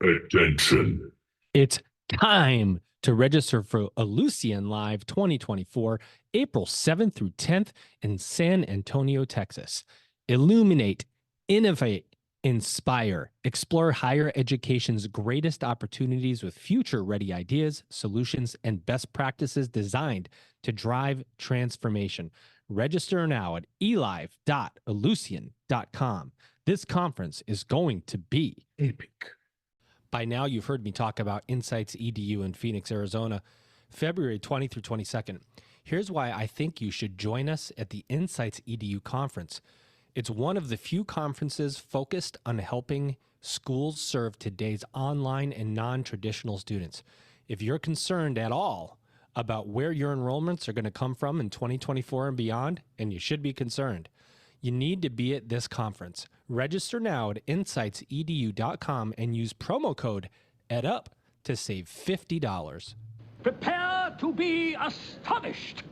Attention. It's time to register for Ellucian Live 2024, April 7th through 10th in San Antonio, Texas. Illuminate, innovate, inspire, explore higher education's greatest opportunities with future-ready ideas, solutions, and best practices designed to drive transformation. Register now at elive.ellucian.com. This conference is going to be epic. By now, you've heard me talk about Insights EDU in Phoenix, Arizona, February 20 through 22nd. Here's why I think you should join us at the Insights EDU conference. It's one of the few conferences focused on helping schools serve today's online and non-traditional students. If you're concerned at all about where your enrollments are going to come from in 2024 and beyond, and you should be concerned, you need to be at this conference. Register now at insightsedu.com and use promo code EdUp to save $50. Prepare to be astonished.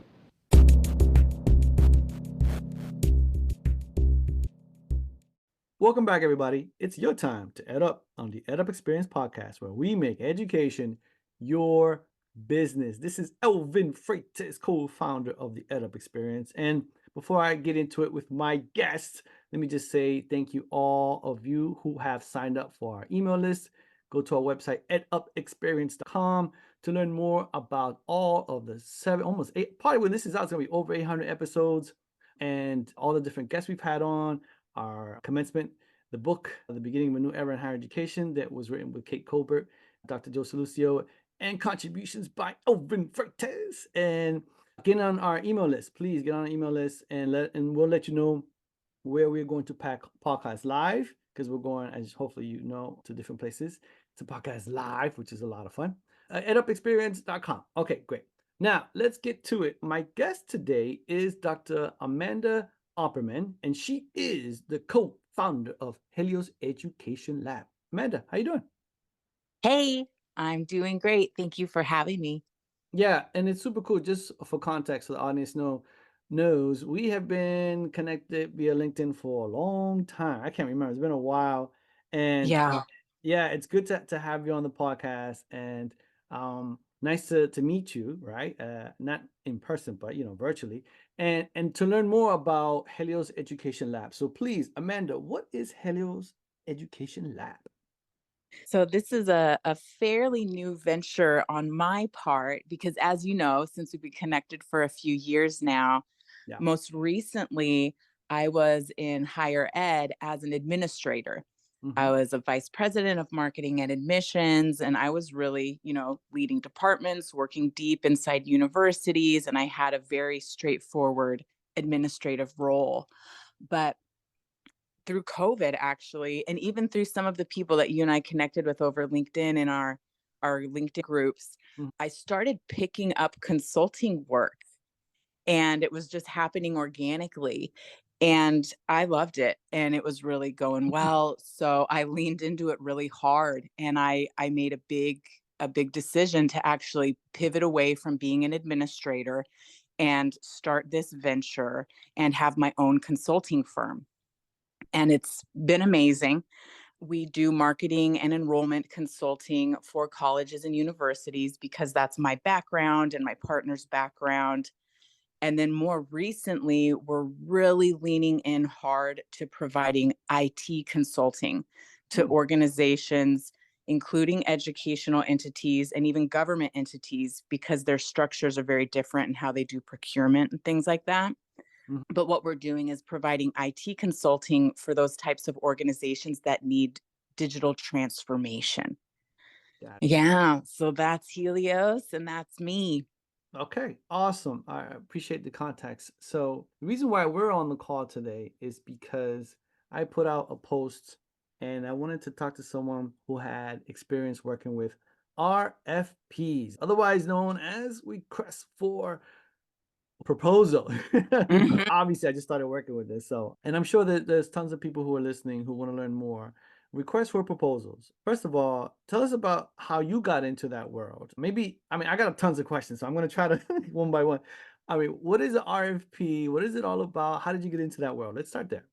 Welcome back, everybody. It's your time to EdUp on the EdUp Experience podcast, where we make education your business. This is Elvin Freitas, co-founder of the EdUp Experience. And before I get into it with my guests, let me just say thank you all of you who have signed up for our email list. Go to our website, edupexperience.com, to learn more about all of the almost eight, probably when this is out, it's going to be over 800 episodes and all the different guests we've had on, our commencement, the book, The Beginning of a New Era in Higher Education, that was written with Kate Colbert, Dr. Joe Solucio, and contributions by Elvin Freitas. And get on our email list. Please get on our email list, and we'll let you know where we're going to podcast live, because we're going, as hopefully you know, to different places to podcast live, which is a lot of fun. edupexperience.com. Okay, great. Now let's get to it. My guest today is Dr. Amanda Opperman, and she is the co-founder of Helios Education Lab. Amanda, how you doing? Hey, I'm doing great. Thank you for having me. Yeah, and it's super cool. Just for context, so the audience knows, we have been connected via LinkedIn for a long time. I can't remember. It's been a while. And Yeah. yeah, it's good to have you on the podcast, and nice to meet you, right? Not in person, but virtually, and to learn more about Helios Education Lab. So please, Amanda, what is Helios Education Lab? So this is a fairly new venture on my part, because as you know, since we've been connected for a few years now, Yeah. most recently, I was in higher ed as an administrator. I was a vice president of marketing and admissions, and I was really, leading departments, working deep inside universities, and I had a very straightforward administrative role. But through COVID, actually, and even through some of the people that you and I connected with over LinkedIn in our LinkedIn groups, I started picking up consulting work, and it was just happening organically. And I loved it, and it was really going well. So I leaned into it really hard, and I made a big decision to actually pivot away from being an administrator and start this venture and have my own consulting firm. And it's been amazing. We do marketing and enrollment consulting for colleges and universities, because that's my background and my partner's background. And then more recently, we're really leaning in hard to providing IT consulting to organizations, including educational entities and even government entities, because their structures are very different in how they do procurement and things like that. But what we're doing is providing IT consulting for those types of organizations that need digital transformation. Yeah, so that's Helios, and that's me. Okay, awesome. I appreciate the context. So the reason why we're on the call today is because I put out a post, and I wanted to talk to someone who had experience working with RFPs, otherwise known as requests for proposal. Obviously, I just started working with this, and I'm sure that there's tons of people who are listening who want to learn more. Requests for proposals. First of all, tell us about how you got into that world. I got tons of questions, so I'm going to try to one by one. What is an RFP? What is it all about? How did you get into that world? Let's start there.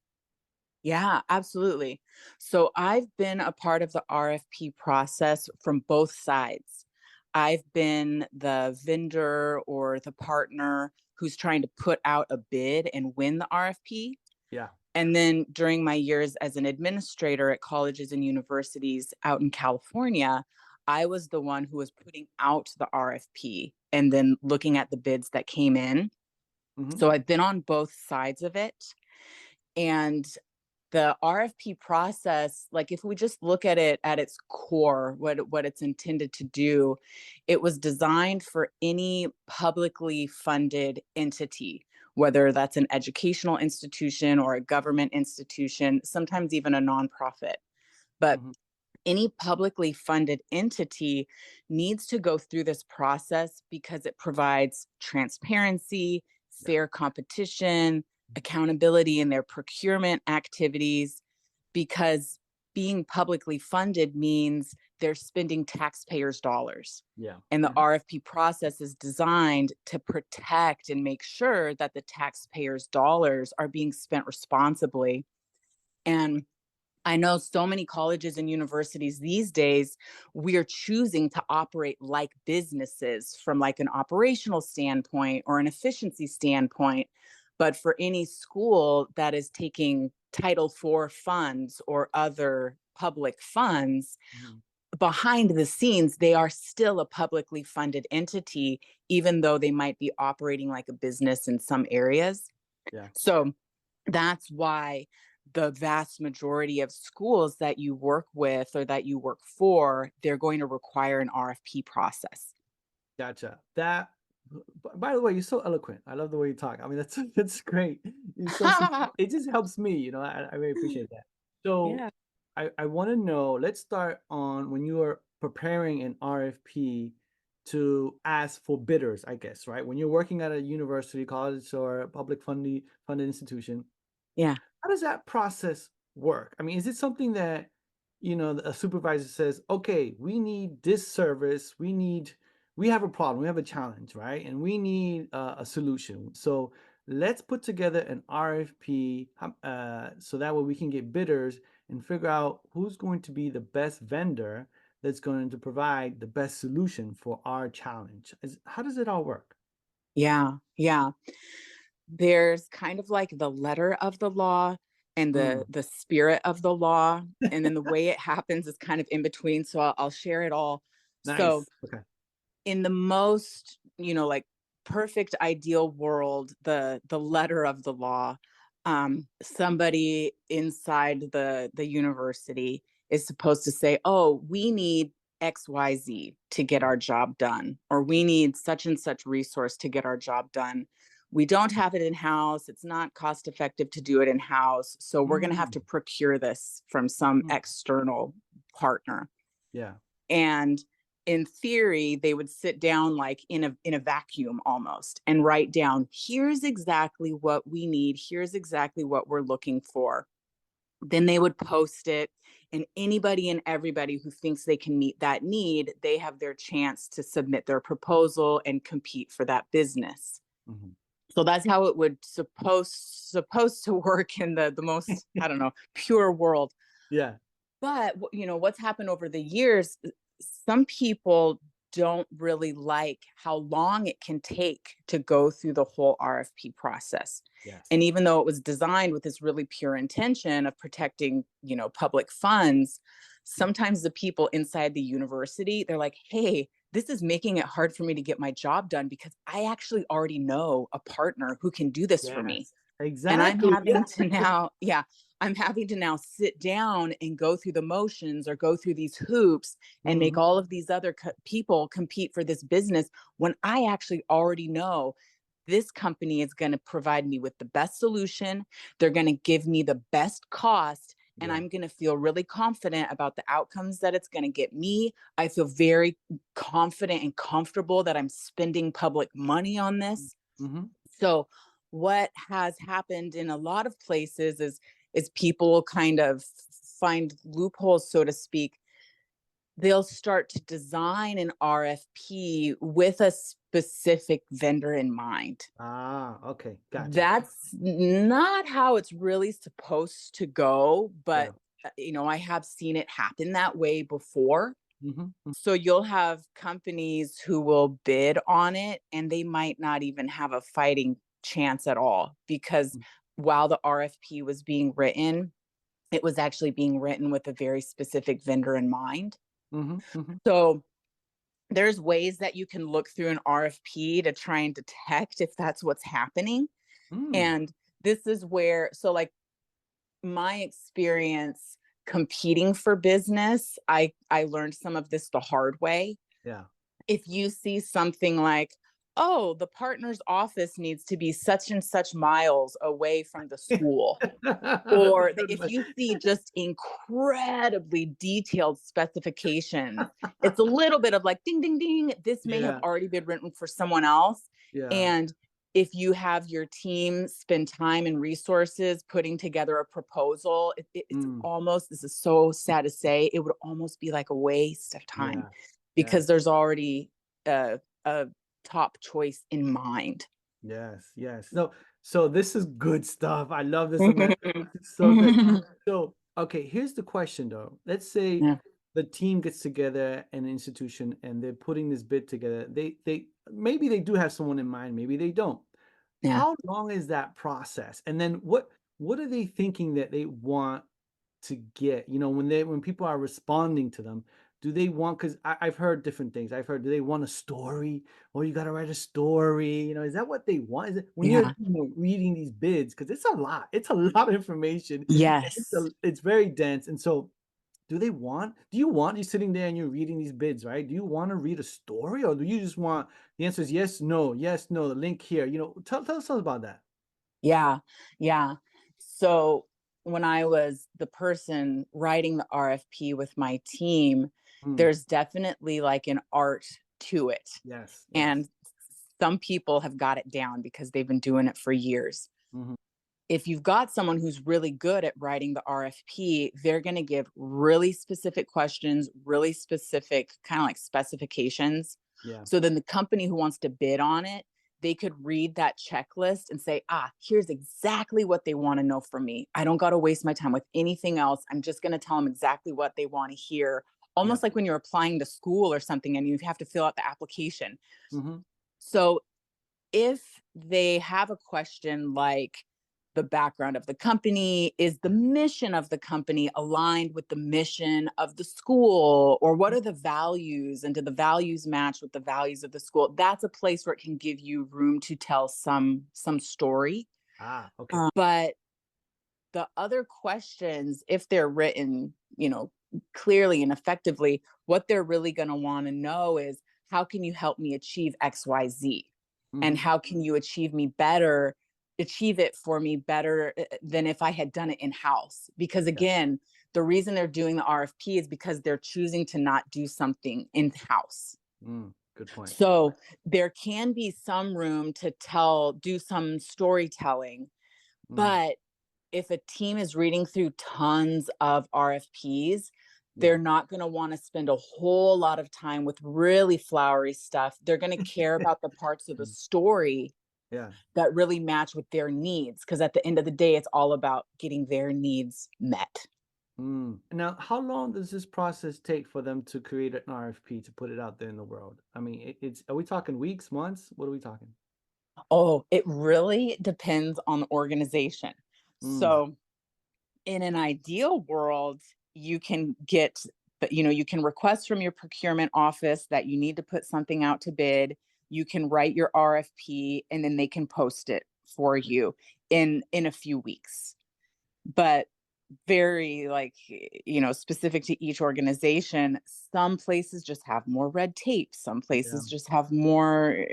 Yeah, absolutely. So I've been a part of the RFP process from both sides. I've been the vendor or the partner who's trying to put out a bid and win the RFP. Yeah. And then during my years as an administrator at colleges and universities out in California, I was the one who was putting out the RFP and then looking at the bids that came in. Hmm. So I've been on both sides of it. And the RFP process, like if we just look at it at its core, what it's intended to do, it was designed for any publicly funded entity, whether that's an educational institution or a government institution, sometimes even a nonprofit. But Hmm. any publicly funded entity needs to go through this process because it provides transparency, Yeah. fair competition, accountability in their procurement activities, because being publicly funded means they're spending taxpayers' dollars. Yeah. And the Hmm. RFP process is designed to protect and make sure that the taxpayers' dollars are being spent responsibly. And I know so many colleges and universities these days, we're choosing to operate like businesses from like an operational standpoint or an efficiency standpoint. But for any school that is taking Title IV funds or other public funds, Hmm. behind the scenes, they are still a publicly funded entity, even though they might be operating like a business in some areas. Yeah. So that's why the vast majority of schools that you work with or that you work for, they're going to require an RFP process. Gotcha. That, by the way, you're so eloquent. I love the way you talk. I mean, that's that's great. It's so it just helps me, I really appreciate that. So Yeah. I want to know, let's start on when you are preparing an RFP to ask for bidders, I guess, right? When you're working at a university, college, or a public funded institution, Yeah. how does that process work? I mean, is it something that, a supervisor says, okay, we need this service, we have a problem, we have a challenge, right? And we need a solution. So let's put together an RFP so that way we can get bidders and figure out who's going to be the best vendor that's going to provide the best solution for our challenge. How does it all work? Yeah. Yeah. There's kind of like the letter of the law and Mm, the spirit of the law. And then the way it happens is kind of in between. So I'll share it all. So nice. Okay. in the most, like perfect ideal world, the letter of the law, somebody inside the university is supposed to say, oh, we need XYZ to get Yeah. our job done, or we need such and such resource to get our job done. We don't have it in house. It's not cost effective to do it in house, so we're going to have Mm, to procure this from some mm, external partner. yeah. And in theory, they would sit down like in a vacuum almost and write down, here's exactly what we need, here's exactly what we're looking for. Then they would post it, and anybody and everybody who thinks they can meet that need, they have their chance to submit their proposal and compete for that business. Mhm. So that's how it would supposed to work in the most, I don't know, pure world. Yeah. But what's happened over the years, some people don't really like how long it can take to go through the whole RFP process. Yes. And even though it was designed with this really pure intention of protecting, public funds, Yeah. sometimes the people inside the university, they're like, hey, this is making it hard for me to get my job done because I actually already know a partner who can do this for me. Yes. And I'm Exactly. having to now, yeah, I'm having to now sit down and go through the motions or go through these hoops and make Mhm. all of these other people compete for this business when I actually already know this company is going to provide me with the best solution. They're going to give me the best cost. And Yeah. I'm going to feel really confident about the outcomes that it's going to get me. I feel very confident and comfortable that I'm spending public money on this. Mhm. So what has happened in a lot of places is people kind of find loopholes, so to speak. They'll start to design an RFP with specific vendor in mind. Ah, okay. Gotcha. That's not how it's really supposed to go, Yeah. but I have seen it happen that way before. Mm-hmm. So you'll have companies who will bid on it and they might not even have a fighting chance at all, because while the RFP was being written, it was actually being written with a very specific vendor in mind. Mm-hmm. Mm-hmm. So there's ways that you can look through an RFP to try and detect if that's what's happening. And this is where, so like my experience competing for business, I learned some of this the hard way. Yeah. If you see something like, oh, the partner's office needs to be such and such miles away from the school, or if you see just incredibly detailed specifications, it's a little bit of like, ding, ding, ding, this may have already been written for someone else. Yeah. And if you have your team spend time and resources putting together a proposal, it's almost, this is so sad to say, it would almost be like a waste of time because there's already a top choice in mind. Yes, yes. So this is good stuff. I love this, Amanda. It's so good. So, okay, here's the question though. Let's say the team gets together, an institution, and they're putting this bid together. They maybe they do have someone in mind, maybe they don't. Yeah. How long is that process? And then what are they thinking that they want to get? When people are responding to them, do they want, because I've heard different things. I've heard, do they want a story? Or you got to write a story? Is that what they want? Is it when you're reading these bids? Because it's a lot. It's a lot of information. Yes. It's very dense. And so you're sitting there and you're reading these bids, right? Do you want to read a story, or do you just want the answer is yes, no, the link here? Tell us about that. Yeah. Yeah. So when I was the person writing the RFP with my team, there's definitely like an art to it. Yes. And some people have got it down because they've been doing it for years. If you've got someone who's really good at writing the RFP, they're going to give really specific questions, really specific kind of like specifications. Yeah. So then the company who wants to bid on it, they could read that checklist and say, here's exactly what they want to know from me. I don't got to waste my time with anything else. I'm just going to tell them exactly what they want to hear. Almost like when you're applying to school or something and you have to fill out the application. So if they have a question like, the background of the company, is the mission of the company aligned with the mission of the school, or what are the values, and do the values match with the values of the school? That's a place where it can give you room to tell some story. Okay. But the other questions, if they're written, clearly and effectively, what they're really going to want to know is, how can you help me achieve XYZ? And how can you achieve it for me better than if I had done it in-house? Because again, the reason they're doing the RFP is because they're choosing to not do something in-house. Good point. So there can be some room to do some storytelling, but if a team is reading through tons of RFPs, they're not going to want to spend a whole lot of time with really flowery stuff. They're going to care about the parts of the story that really match with their needs, because at the end of the day, it's all about getting their needs met. Now, how long does this process take for them to create an RFP to put it out there in the world? I mean, are we talking weeks, months? What are we talking? Oh, it really depends on the organization. So in an ideal world, you can you can request from your procurement office that you need to put something out to bid. You can write your RFP and then they can post it for you in a few weeks. But very specific to each organization, some places just have more red tape, some places just have more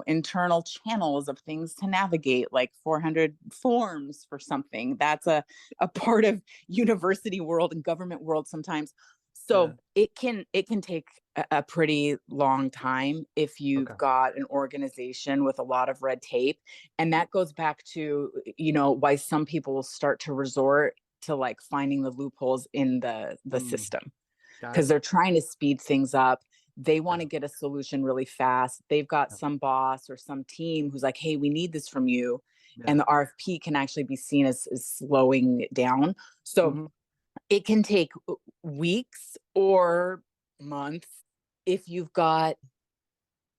internal channels of things to navigate, like 400 forms for something that's a part of university world and government world sometimes. So it can take a pretty long time if you've got an organization with a lot of red tape. And that goes back to why some people will start to resort to like finding the loopholes in the system, because they're trying to speed things up. They want to get a solution really fast. They've got some boss or some team who's like, hey, we need this from you. And the RFP can actually be seen as slowing it down. So it can take weeks or months if you've got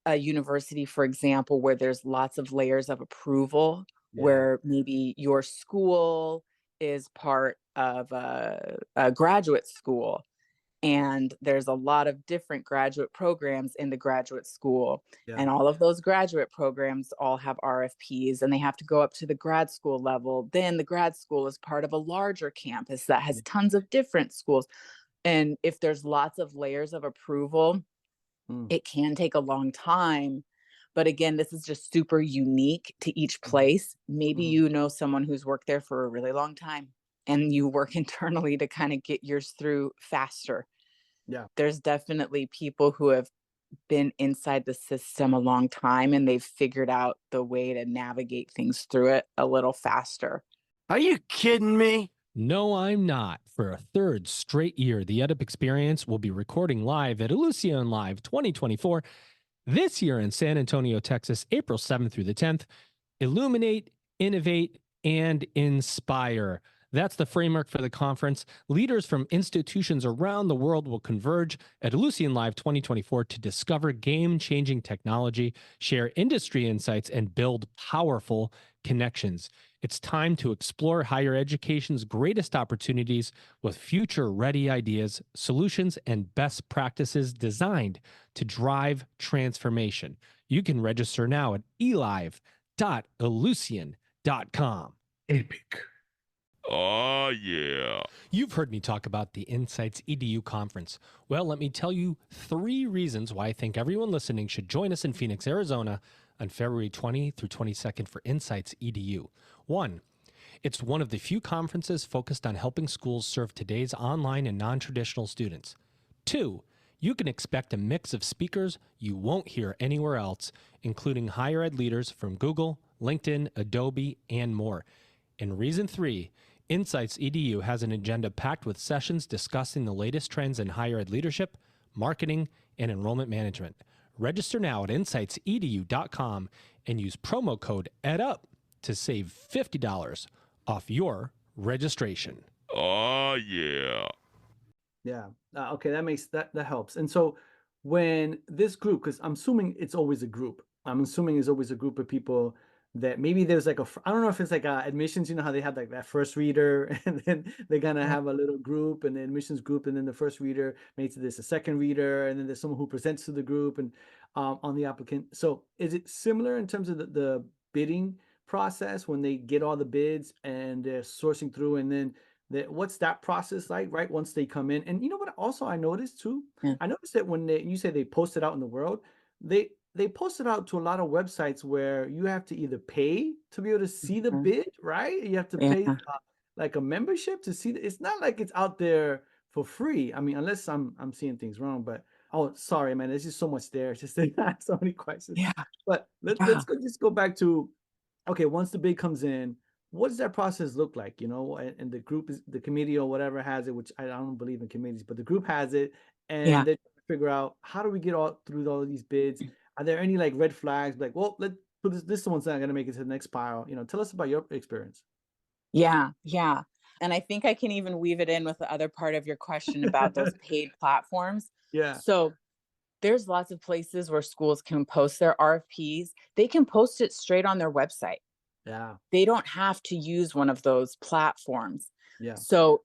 a university, for example, where there's lots of layers of approval, where maybe your school is part of a graduate school, and there's a lot of different graduate programs in the graduate school. And all of those graduate programs all have RFPs, and they have to go up to the grad school level. Then the grad school is part of a larger campus that has tons of different schools. And if there's lots of layers of approval, it can take a long time. But again, this is just super unique to each place. Maybe you know someone who's worked there for a really long time, and you work internally to kind of get yours through faster. There's definitely people who have been inside the system a long time, and they've figured out the way to navigate things through it a little faster. Are you kidding me? No, I'm not. For a third straight year, the EdUp Experience will be recording live at Elucian Live 2024 this year in San Antonio, Texas, April 7th through the 10th. Illuminate, innovate, and inspire. That's the framework for the conference. Leaders from institutions around the world will converge at Elucian Live 2024 to discover game-changing technology, share industry insights, and build powerful connections. It's time to explore higher education's greatest opportunities with future-ready ideas, solutions, and best practices designed to drive transformation. You can register now at elive.elucian.com. Epic. Oh, yeah. You've heard me talk about the Insights EDU conference. Well, let me tell you 3 reasons why I think everyone listening should join us in Phoenix, Arizona on February 20 through 22nd for Insights EDU. 1, it's one of the few conferences focused on helping schools serve today's online and non-traditional students. 2, you can expect a mix of speakers you won't hear anywhere else, including higher ed leaders from Google, LinkedIn, Adobe, and more. And reason 3, Insights EDU has an agenda packed with sessions discussing the latest trends in higher ed leadership, marketing, and enrollment management. Register now at insightsedu.com and use promo code EdUp to save $50 off your registration. Oh, yeah. Yeah. Okay, that helps. And so when this group, because I'm assuming it's always a group. I'm assuming it's always a group of people that maybe there's like I don't know if it's like admissions, you know how they have like that first reader and then they're gonna have a little group and the admissions group, and then the first reader makes this a second reader, and then there's someone who presents to the group and on the applicant. So is it similar in terms of the bidding process when they get all the bids and they're sourcing through, and then what's that process like, right? Once they come in. And you know what also I noticed too? I noticed that when you say they post it out in the world, they post it out to a lot of websites where you have to either pay to be able to see the bid, right? You have to pay like a membership to see it's not like it's out there for free. I mean, unless I'm seeing things wrong, but sorry, man, there's just so much there. It's just so many questions. But let's just go back to, okay, once the bid comes in, what does that process look like? You know, and the group the committee or whatever has it, which I don't believe in committees, but the group has it, and they figure out, how do we get through all of these bids? Are there any like red flags? Like, well, let's put this one's not going to make it to the next pile. You know, tell us about your experience. Yeah. And I think I can even weave it in with the other part of your question about those paid platforms. So there's lots of places where schools can post their RFPs. They can post it straight on their website. They don't have to use one of those platforms. So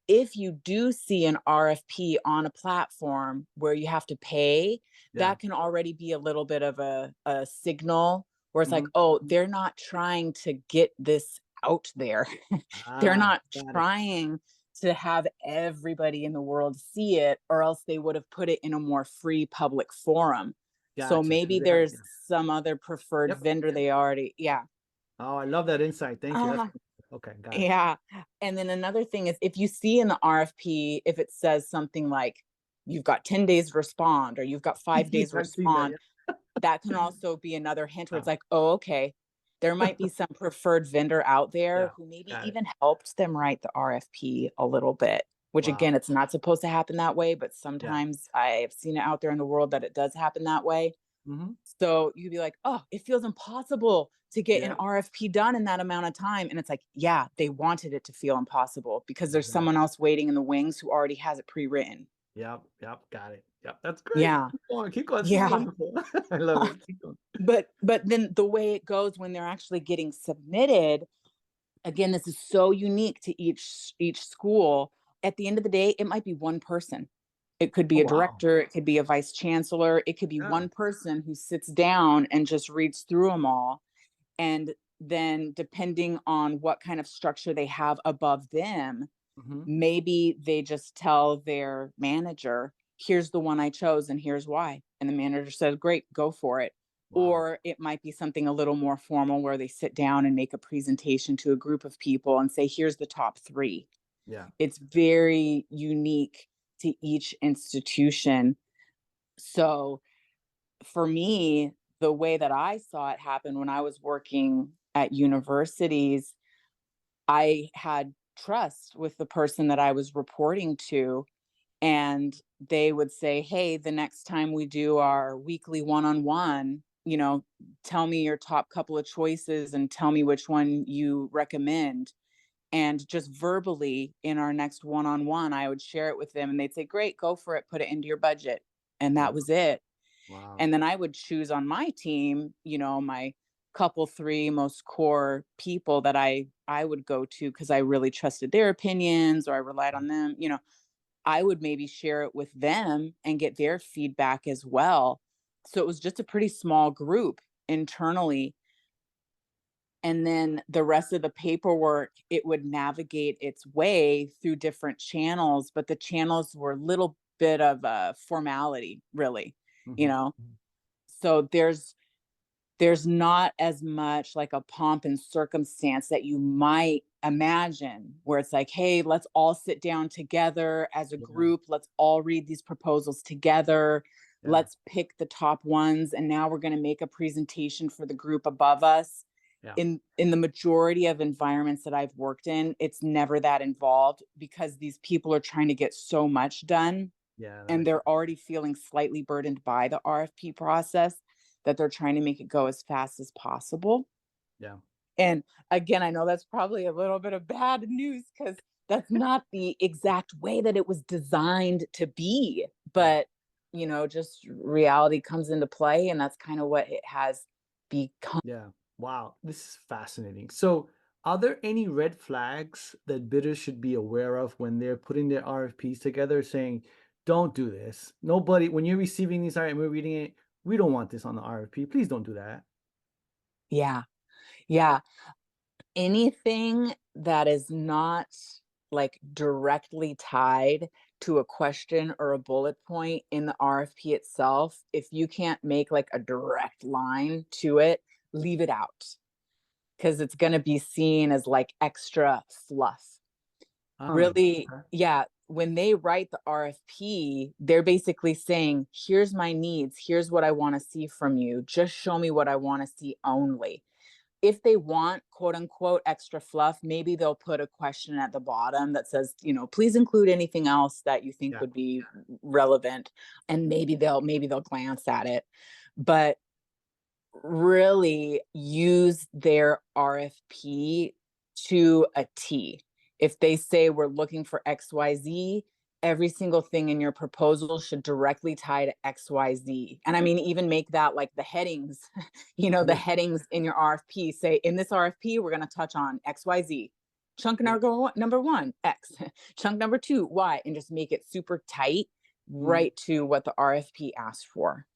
if you do see an RFP on a platform where you have to pay, that can already be a little bit of a signal where it's like, oh, they're not trying to get this out there. They're not trying to have everybody in the world see it, or else they would have put it in a more free public forum. So maybe there's some other preferred vendor they already, Oh, I love that insight. Thank you. Okay, got it. And then another thing is, if you see in the RFP, if it says something like you've got 10 days to respond, or you've got 5 days to respond, that can also be another hint where it's like, oh, okay, there might be some preferred vendor out there who maybe even helped them write the RFP a little bit. which Wow. again, it's not supposed to happen that way, but Yeah. sometimes I have seen it out there in the world that it does happen that way. Mm-hmm. So you'd be like, oh, it feels impossible to get an Yeah. RFP done in that amount of time. And it's like, yeah, they wanted it to feel impossible because there's someone Exactly. else waiting in the wings who already has it pre-written. Yep. Yep. Got it. Yep. That's great. Yeah. Keep going. Keep going. This is Yeah. wonderful. I love it. Keep going. But then the way it goes when they're actually getting submitted, again, this is so unique to each school. At the end of the day, it might be one person. It could be Oh, a wow. director, it could be a vice chancellor, it could be Yeah. one person who sits down and just reads through them all. And then depending on what kind of structure they have above them, Mm-hmm. maybe they just tell their manager, here's the one I chose and here's why. And the manager says, great, go for it. Wow. Or it might be something a little more formal where they sit down and make a presentation to a group of people and say, here's the top 3. Yeah. It's very unique to each institution. So for me, the way that I saw it happen when I was working at universities, I had trust with the person that I was reporting to, and they would say, hey, the next time we do our weekly one-on-one, tell me your top couple of choices and tell me which one you recommend. And just verbally in our next one-on-one, I would share it with them and they'd say, great, go for it, put it into your budget. And Wow. that was it. Wow. And then I would choose on my team, my couple 3 most core people that I would go to because I really trusted their opinions or I relied on them. I would maybe share it with them and get their feedback as well. So it was just a pretty small group internally. And then the rest of the paperwork, it would navigate its way through different channels, but the channels were a little bit of a formality, really, you Mm-hmm. know? So there's not as much like a pomp and circumstance that you might imagine where it's like, hey, let's all sit down together as a Yeah. group, let's all read these proposals together, Yeah. let's pick the top ones, and now we're going to make a presentation for the group above us. Yeah. In the majority of environments that I've worked in, it's never that involved because these people are trying to get so much done Yeah. and they're already feeling slightly burdened by the RFP process that they're trying to make it go as fast as possible. Yeah. And again, I know that's probably a little bit of bad news because that's not the exact way that it was designed to be. But, just reality comes into play, and that's kind of what it has become. Yeah. Wow. This is fascinating. So, are there any red flags that bidders should be aware of when they're putting their RFPs together saying, don't do this? Nobody, when you're receiving these, and we're reading it, we don't want this on the RFP. Please don't do that. Yeah. Yeah. Anything that is not like directly tied to a question or a bullet point in the RFP itself, if you can't make like a direct line to it, leave it out because it's going to be seen as like extra fluff. Really, Okay. yeah, when they write the RFP, they're basically saying, here's my needs, here's what I want to see from you, just show me what I want to see only. If they want quote unquote extra fluff, maybe they'll put a question at the bottom that says, please include anything else that you think Yeah. would be relevant. And maybe they'll glance at it. But really use their RFP to a T. If they say we're looking for XYZ, every single thing in your proposal should directly tie to XYZ. And I mean, even make that like the headings, the headings in your RFP say, in this RFP, we're going to touch on XYZ. Chunk number 1, X. Chunk number 2, Y. And just make it super tight right to what the RFP asked for.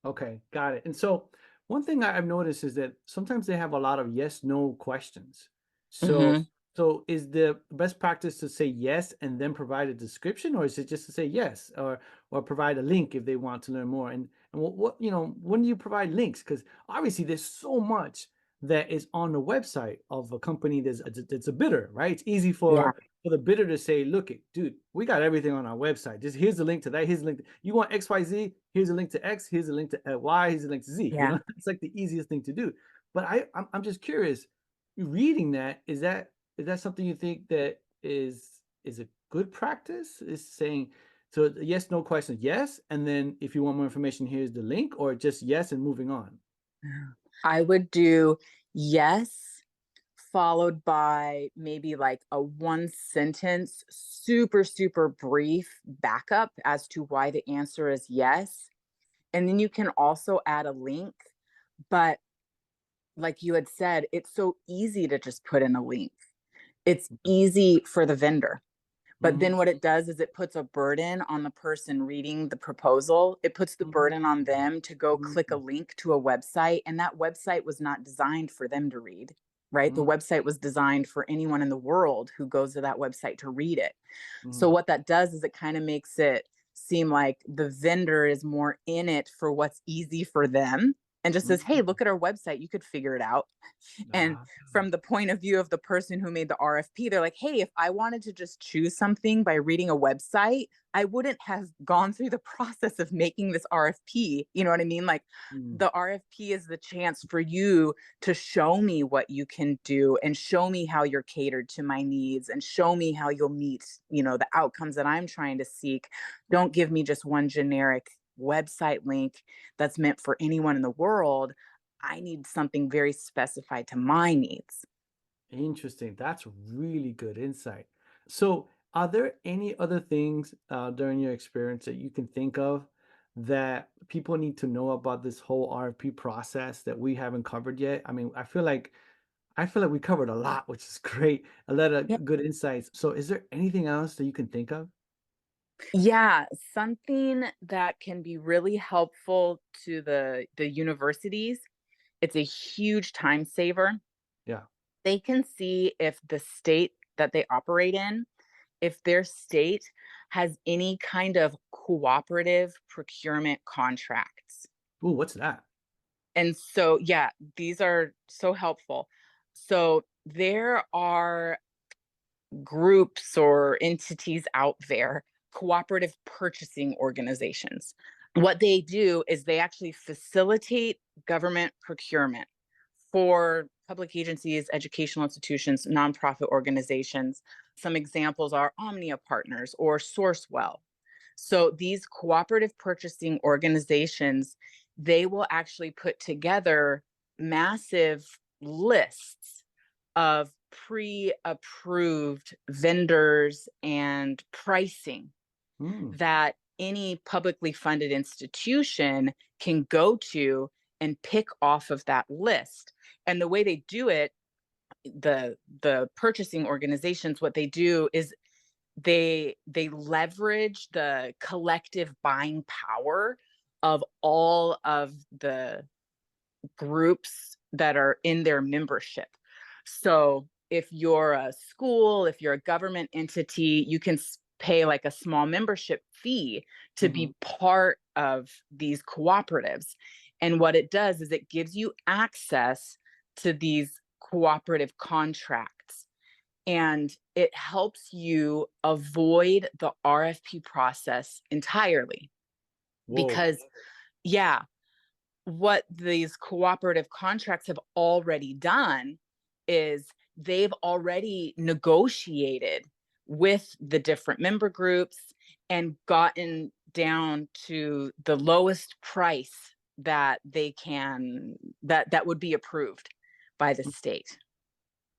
Okay, got it. And so one thing I've noticed is that sometimes they have a lot of yes, no questions. So so is the best practice to say yes and then provide a description, or is it just to say yes or provide a link if they want to learn more? And what when do you provide links? Because obviously there's so much that is on the website of a company that's a bidder, right? It's easy for the bidder to say, look, dude, we got everything on our website. Just here's the link to that. Here's the link. You want XYZ? Here's a link to X. Here's a link to Y. Here's a link to Z. Yeah. It's like the easiest thing to do. But I'm just curious. Reading that is that something you think that is a good practice is saying, so yes, no question, yes, and then if you want more information, here's the link, or just yes and moving on? I would do yes, followed by maybe like a one sentence, super, super brief backup as to why the answer is yes. And then you can also add a link. But like you had said, it's so easy to just put in a link. It's easy for the vendor. But Mhm, then what it does is it puts a burden on the person reading the proposal. It puts the mhm, burden on them to go click a mhm, link to a website. And that website was not designed for them to read, right? The mhm, website was designed for anyone in the world who goes to that website to read it. So mhm, what that does is it kind of makes it seem like the vendor is more in it for what's easy for them and just says, hey, mhm. look at our website. You could figure it out. And Ah, from the point of view of the person who made the RFP, they're like, hey, if I wanted to just choose something by reading a website, I wouldn't have gone through the process of making this RFP. You know what I mean? Like mm, the RFP is the chance for you to show me what you can do and show me how you're catered to my needs and show me how you'll meet, the outcomes that I'm trying to seek. Don't give me just one generic website link that's meant for anyone in the world. I need something very specified to my needs. interesting. That's really good insight. So, are there any other things during your experience that you can think of that people need to know about this whole RFP process that we haven't covered yet? I mean, I feel like we covered a lot, which is great. A lot Yep. of good insights. So, is there anything else that you can think of? Yeah, something that can be really helpful to the universities. It's a huge time saver. Yeah. They can see if the state that they operate in, if their state has any kind of cooperative procurement contracts. Ooh, what's that? And so, yeah, these are so helpful. So there are groups or entities out there, cooperative purchasing organizations. What they do is they actually facilitate government procurement for public agencies, educational institutions, nonprofit organizations. Some examples are Omnia Partners or Sourcewell. So these cooperative purchasing organizations, they will actually put together massive lists of pre-approved vendors and pricing Hmm. that any publicly funded institution can go to and pick off of that list. And the way they do it, the purchasing organizations, what they do is they leverage the collective buying power of all of the groups that are in their membership. So if you're a school, if you're a government entity, you can pay like a small membership fee to Hmm. be part of these cooperatives. And what it does is it gives you access to these cooperative contracts, and it helps you avoid the RFP process entirely. Whoa. Because, yeah, what these cooperative contracts have already done is they've already negotiated with the different member groups and gotten down to the lowest price that they can that would be approved by the state.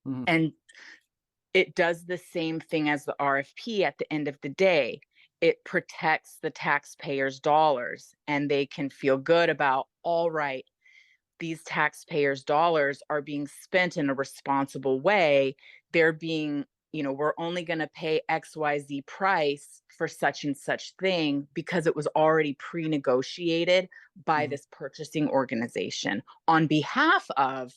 Hmm. And it does the same thing as the RFP at the end of the day. It protects the taxpayers' dollars, and they can feel good about, all right, these taxpayers' dollars are being spent in a responsible way. They're being, we're only going to pay XYZ price for such and such thing because it was already pre negotiated by Hmm. this purchasing organization on behalf of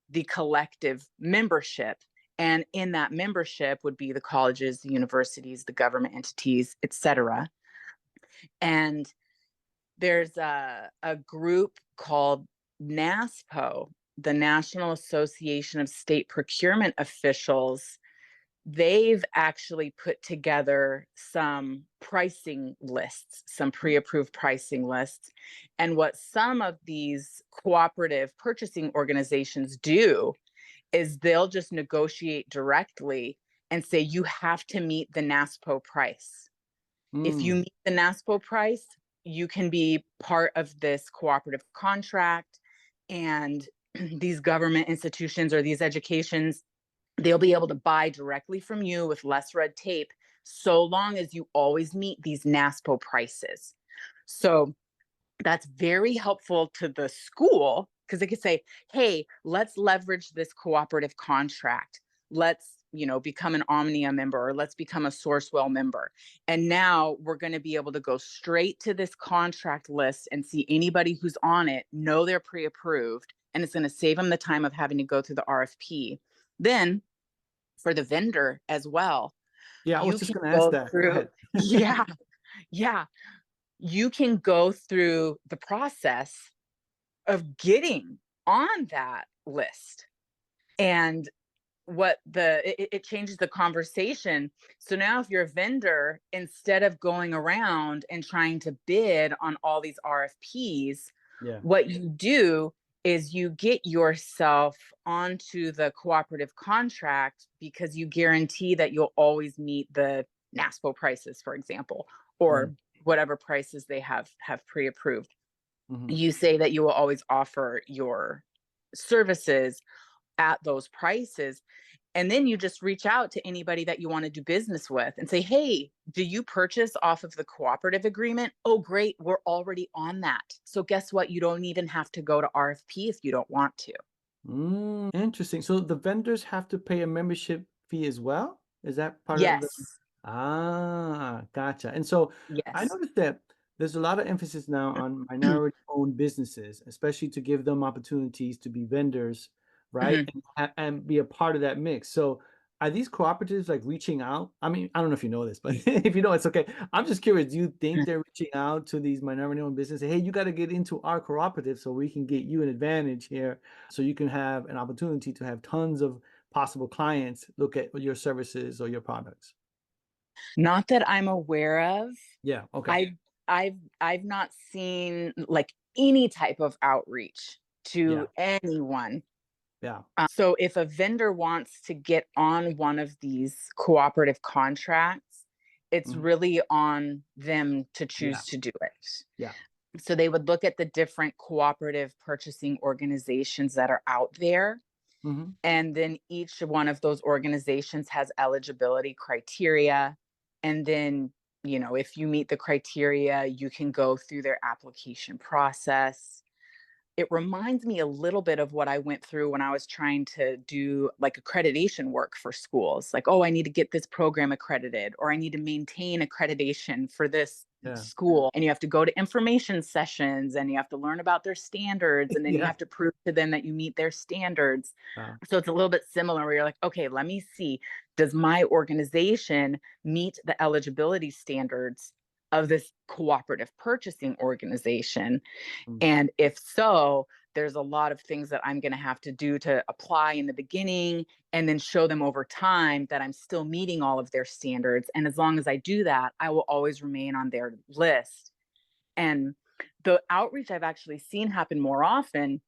the collective membership. And in that membership would be the colleges, the universities, the government entities, et cetera. And there's a group called NASPO, the National Association of State Procurement Officials. They've actually put together some pricing lists, some pre-approved pricing lists. And what some of these cooperative purchasing organizations do is they'll just negotiate directly and say, you have to meet the NASPO price. If you Mm, meet the NASPO price, you can be part of this cooperative contract, and these government institutions or these educations, they'll be able to buy directly from you with less red tape, so long as you always meet these NASPO prices. So that's very helpful to the school, because they could say, hey, let's leverage this cooperative contract. Let's, become an Omnia member, or let's become a Sourcewell member. And now we're going to be able to go straight to this contract list and see anybody who's on it, know they're pre-approved, and it's going to save them the time of having to go through the RFP. Then for the vendor as well, yeah, I was you just can going to ask go that. Go through, ahead. yeah, yeah, you can go through the process of getting on that list. And it changes the conversation. So now if you're a vendor, instead of going around and trying to bid on all these RFPs, Yeah. what you do is you get yourself onto the cooperative contract, because you guarantee that you'll always meet the NASPO prices, for example, or whatever prices they have pre-approved. Mm-hmm. You say that you will always offer your services at those prices. And then you just reach out to anybody that you want to do business with and say, hey, do you purchase off of the cooperative agreement? Oh, great. We're already on that. So guess what? You don't even have to go to RFP if you don't want to. Interesting. So the vendors have to pay a membership fee as well? Is that part of the? Yes. Ah, gotcha. And so I Yes. noticed that there's a lot of emphasis now on minority-owned businesses, especially to give them opportunities to be vendors, right? Mhm. And be a part of that mix. So are these cooperatives like reaching out? I mean, I don't know if you know this, but if you know, it's okay. I'm just curious, do you think they're reaching out to these minority-owned businesses? Hey, you got to get into our cooperative so we can get you an advantage here, so you can have an opportunity to have tons of possible clients look at your services or your products. Not that I'm aware of. Yeah. Okay. I've not seen like any type of outreach Yeah. to anyone. Yeah. So if a vendor wants to get on one of these cooperative contracts, it's Mhm. really on them to Yeah. choose to do it. Yeah. So they would look at the different cooperative purchasing organizations that are out there. Hmm. And then each one of those organizations has eligibility criteria. And then, if you meet the criteria, you can go through their application process. It reminds me a little bit of what I went through when I was trying to do like accreditation work for schools. Like, oh, I need to get this program accredited, or I need to maintain accreditation for this Yeah. school. And you have to go to information sessions, and you have to learn about their standards. And then you Yeah. have to prove to them that you meet their standards. So it's a little bit similar where you're like, okay, let me see, does my organization meet the eligibility standards of this cooperative purchasing organization? Mm. And if so, there's a lot of things that I'm going to have to do to apply in the beginning, and then show them over time that I'm still meeting all of their standards. And as long as I do that, I will always remain on their list. And the outreach I've actually seen happen more often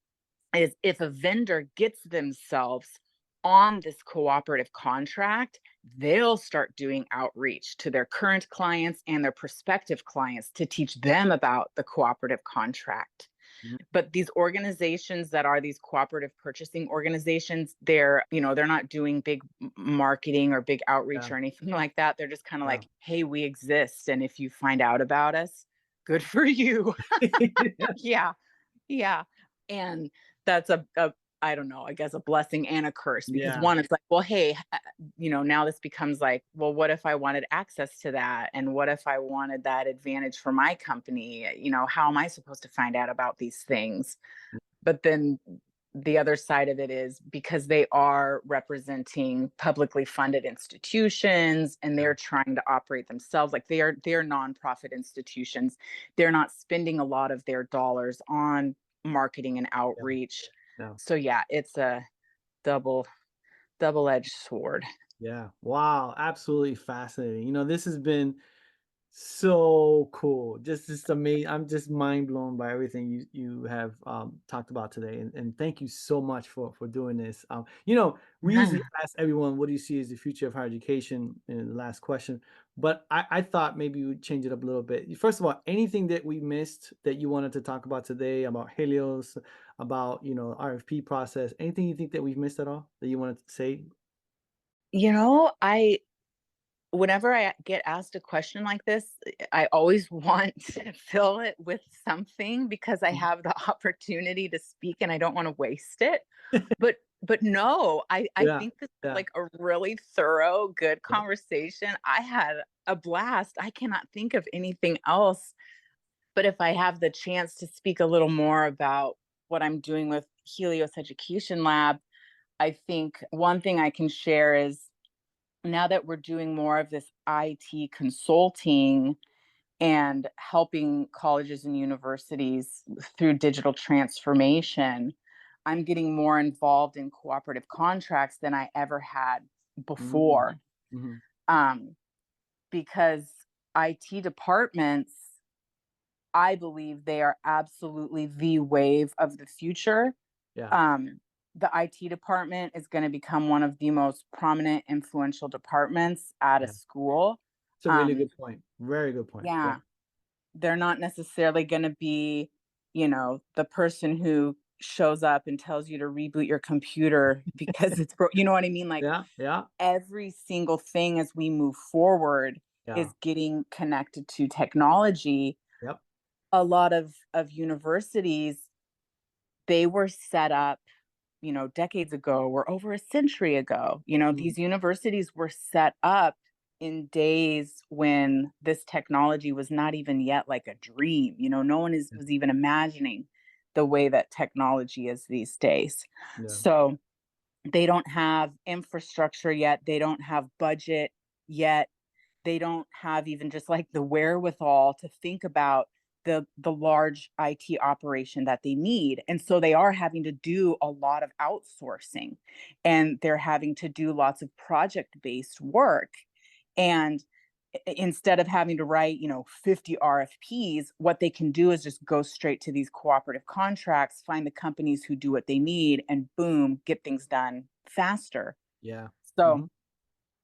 is if a vendor gets themselves on this cooperative contract, they'll start doing outreach to their current clients and their prospective clients to teach them about the cooperative contract. Mhm. But these organizations that are these cooperative purchasing organizations, they're not doing big marketing or big outreach Yeah. or anything like that. They're just kind of Yeah. like, hey, we exist. And if you find out about us, good for you. Yeah. Yeah. And that's I don't know, I guess a blessing and a curse, because Yeah. one, it's like, well, hey, now this becomes like, well, what if I wanted access to that? And what if I wanted that advantage for my company? How am I supposed to find out about these things? But then the other side of it is, because they are representing publicly funded institutions and Yeah. they're trying to operate themselves, like they're nonprofit institutions, they're not spending a lot of their dollars on marketing and Yeah. outreach. Yeah. So yeah, it's a double double-edged sword. Yeah. Wow. Absolutely fascinating. This has been So cool. Just amazing. I'm just mind blown by everything you have talked about today. And thank you so much for doing this. We usually ask everyone, what do you see as the future of higher education in the last question? But I thought maybe we'd change it up a little bit. First of all, anything that we missed that you wanted to talk about today about Helios, about RFP process, anything you think that we've missed at all that you wanted to say? Whenever I get asked a question like this, I always want to fill it with something because I have the opportunity to speak and I don't want to waste it. But no, I Yeah, think this is yeah. like a really thorough, good conversation. I had a blast. I cannot think of anything else. But if I have the chance to speak a little more about what I'm doing with Helios Education Lab, I think one thing I can share is now that we're doing more of this IT consulting and helping colleges and universities through digital transformation, I'm getting more involved in cooperative contracts than I ever had before. Mm-hmm. Because IT departments, I believe they are absolutely the wave of the future. Yeah. The IT department is going to become one of the most prominent, influential departments at a Yeah. school. It's a really good point. Very good point. Yeah. They're not necessarily going to be, the person who shows up and tells you to reboot your computer because it's broke. You know what I mean? Like Yeah. every single thing as we move forward Yeah. is getting connected to technology. Yep. A lot of universities, they were set up, decades ago or over a century ago. These universities were set up in days when this technology was not even yet like a dream. No one was even imagining the way that technology is these days. Yeah. So they don't have infrastructure yet. They don't have budget yet. They don't have even just like the wherewithal to think about the large IT operation that they need. And so they are having to do a lot of outsourcing, and they're having to do lots of project-based work. And instead of having to write, 50 RFPs, what they can do is just go straight to these cooperative contracts, find the companies who do what they need, and boom, get things done faster. Yeah. So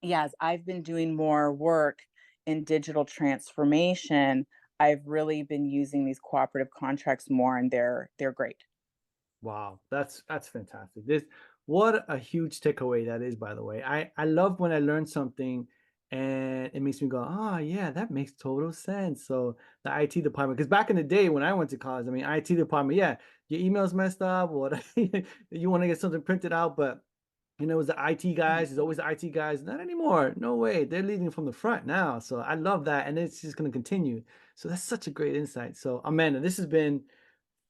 yes, I've been doing more work in digital transformation. I've really been using these cooperative contracts more, and they're great. Wow, that's fantastic. What a huge takeaway that is, by the way. I love when I learn something and it makes me go, oh yeah, that makes total sense. So the IT department, because back in the day when I went to college, I mean, IT department, yeah, your email's messed up, or you want to get something printed out, but it was the IT guys. It's always the IT guys. Not anymore. No way. They're leading from the front now. So I love that, and it's just going to continue. So that's such a great insight. So Amanda, this has been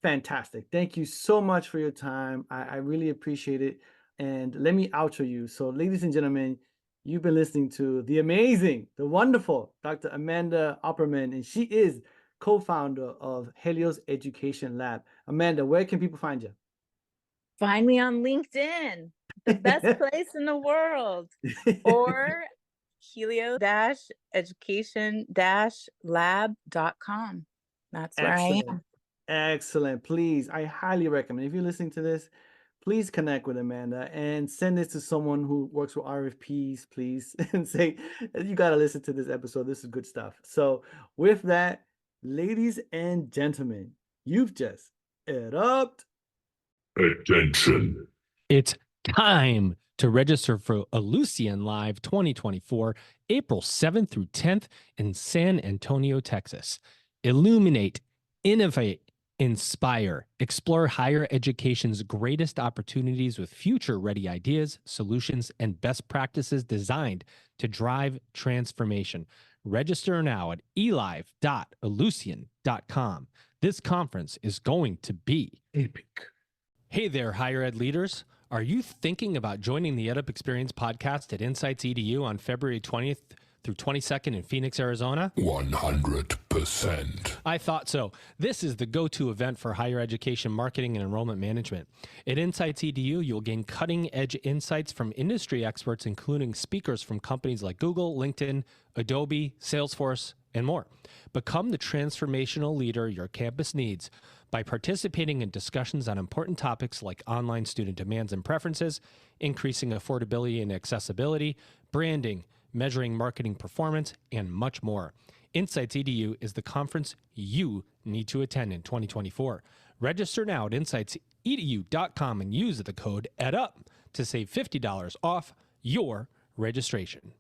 fantastic. Thank you so much for your time. I really appreciate it. And let me outro you. So, ladies and gentlemen, you've been listening to the amazing, the wonderful Dr. Amanda Opperman, and she is co-founder of Helios Education Lab. Amanda, where can people find you? Find me on LinkedIn, the best place in the world, or helios-education-lab.com. That's where I am. Excellent. Please, I highly recommend, if you're listening to this, please connect with Amanda and send this to someone who works with RFPs, please, and say, you got to listen to this episode. This is good stuff. So with that, ladies and gentlemen, you've just EdUp. Attention. It's time to register for Elucian Live 2024, April 7th through 10th in San Antonio, Texas. Illuminate, innovate, inspire, explore higher education's greatest opportunities with future-ready ideas, solutions, and best practices designed to drive transformation. Register now at elive.elucian.com. This conference is going to be epic. Hey there, higher ed leaders. Are you thinking about joining the EdUp Experience podcast at Insights EDU on February 20th through 22nd in Phoenix, Arizona? 100%. I thought so. This is the go-to event for higher education marketing and enrollment management. At Insights EDU, you'll gain cutting-edge insights from industry experts, including speakers from companies like Google, LinkedIn, Adobe, Salesforce, and more. Become the transformational leader your campus needs by participating in discussions on important topics like online student demands and preferences, increasing affordability and accessibility, branding, measuring marketing performance, and much more. Insights EDU is the conference you need to attend in 2024. Register now at insightsedu.com and use the code EdUp to save $50 off your registration.